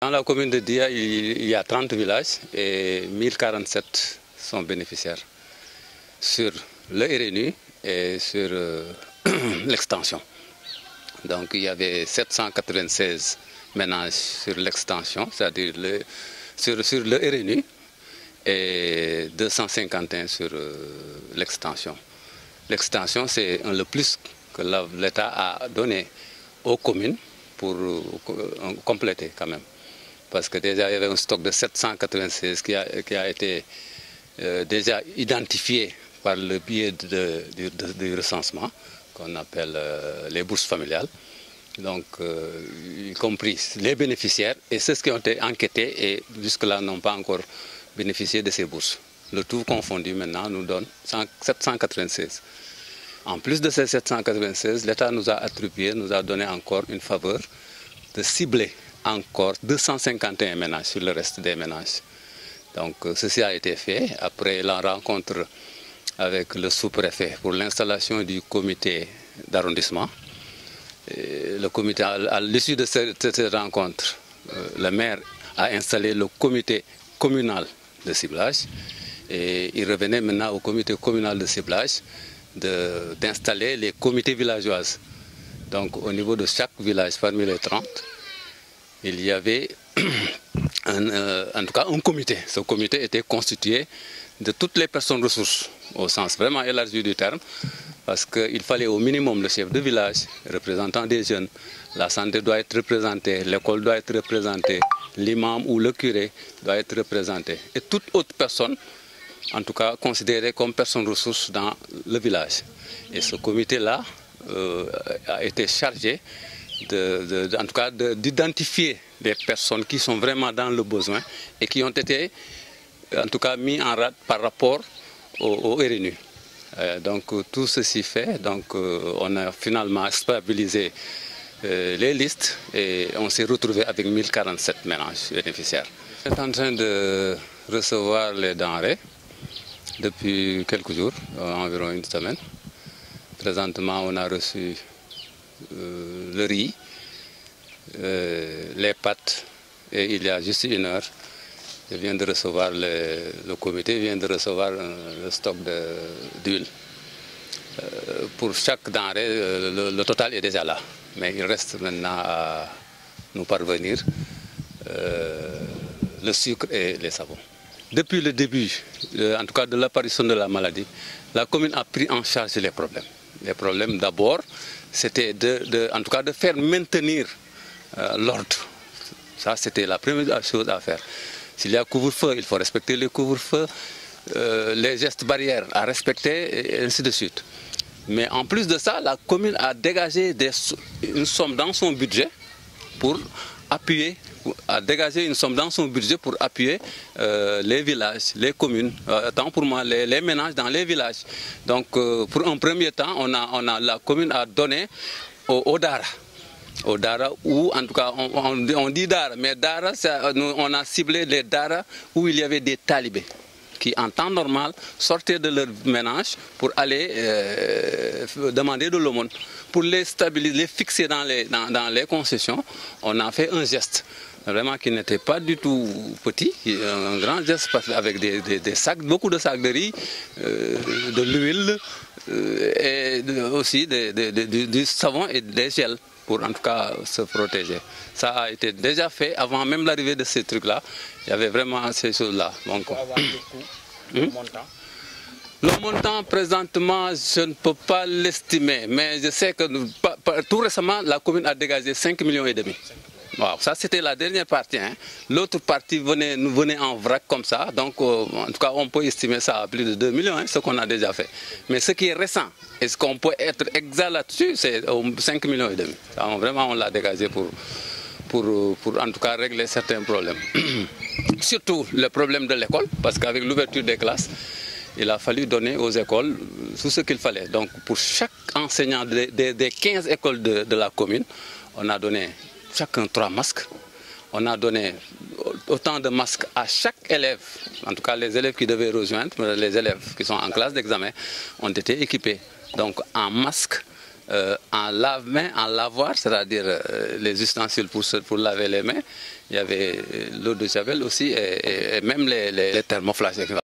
Dans la commune de Dia, il y a 30 villages et 1047 sont bénéficiaires sur le RNU et sur l'extension. Donc il y avait 796 ménages sur l'extension, c'est-à-dire sur le RNU, et 251 sur l'extension. L'extension, c'est le plus que l'État a donné aux communes pour compléter quand même. Parce que déjà il y avait un stock de 796 qui a été déjà identifié par le biais du recensement, qu'on appelle les bourses familiales, donc y compris les bénéficiaires et ceux qui ont été enquêtés et jusque-là n'ont pas encore bénéficié de ces bourses. Le tout confondu maintenant nous donne 796. En plus de ces 796, l'État nous a attribué, nous a donné encore une faveur de cibler encore 251 ménages sur le reste des ménages. Donc ceci a été fait après la rencontre avec le sous-préfet pour l'installation du comité d'arrondissement. Le comité, à l'issue de cette rencontre, le maire a installé le comité communal de ciblage et il revenait maintenant au comité communal de ciblage d'installer les comités villageoises. Donc au niveau de chaque village, parmi les 30, il y avait en tout cas un comité. Ce comité était constitué de toutes les personnes ressources, au sens vraiment élargi du terme, parce qu'il fallait au minimum le chef de village, représentant des jeunes, la santé doit être représentée, l'école doit être représentée, l'imam ou le curé doit être représenté, et toute autre personne, en tout cas considérée comme personne ressource dans le village. Et ce comité-là a été chargé en tout cas d'identifier les personnes qui sont vraiment dans le besoin et qui ont été en tout cas mis en rade par rapport au RNU. Donc tout ceci fait, donc on a finalement stabilisé les listes et on s'est retrouvé avec 1047 ménages bénéficiaires. On est en train de recevoir les denrées depuis quelques jours, environ une semaine. Présentement, on a reçu le riz, les pâtes, et il y a juste une heure, je viens de recevoir le comité vient de recevoir le stock d'huile. Pour chaque denrée, le total est déjà là, mais il reste maintenant à nous parvenir le sucre et les savons. Depuis le début, en tout cas de l'apparition de la maladie, la commune a pris en charge les problèmes. Les problèmes d'abord, c'était en tout cas de faire maintenir l'ordre. Ça, c'était la première chose à faire. S'il y a couvre-feu, il faut respecter le couvre-feu, les gestes barrières à respecter, et ainsi de suite. Mais en plus de ça, la commune a dégagé une somme dans son budget pour appuyer, les villages, les communes, tant pour moi les ménages dans les villages. Donc pour un premier temps, la commune a donné au Dara. Au Dara, où en tout cas on dit Dara, mais Dara, on a ciblé les Dara où il y avait des talibés qui en temps normal sortaient de leur ménage pour aller demander de l'aumône. Pour les stabiliser, les fixer dans les concessions, on a fait un geste vraiment qui n'était pas du tout petit, un grand geste avec des sacs, beaucoup de sacs de riz, de l'huile et aussi du savon et des gels pour en tout cas se protéger. Ça a été déjà fait avant même l'arrivée de ces trucs-là. Il y avait vraiment ces choses-là. Donc, le montant, présentement, je ne peux pas l'estimer, mais je sais que tout récemment, la commune a dégagé 5,5 millions. Wow, ça c'était la dernière partie. Hein. L'autre partie nous venait en vrac comme ça. Donc en tout cas on peut estimer ça à plus de 2 millions, hein, ce qu'on a déjà fait. Mais ce qui est récent, est-ce qu'on peut être exact là-dessus, c'est 5,5 millions. Ça, vraiment on l'a dégagé pour en tout cas régler certains problèmes. Surtout le problème de l'école, parce qu'avec l'ouverture des classes, il a fallu donner aux écoles tout ce qu'il fallait. Donc pour chaque enseignant des 15 écoles de la commune, on a donné chacun 3 masques. On a donné autant de masques à chaque élève. En tout cas, les élèves qui devaient rejoindre, les élèves qui sont en classe d'examen, ont été équipés. Donc en masques en lave-mains, en lavoir, c'est-à-dire les ustensiles pour laver les mains. Il y avait l'eau de javel aussi et même les thermoflages.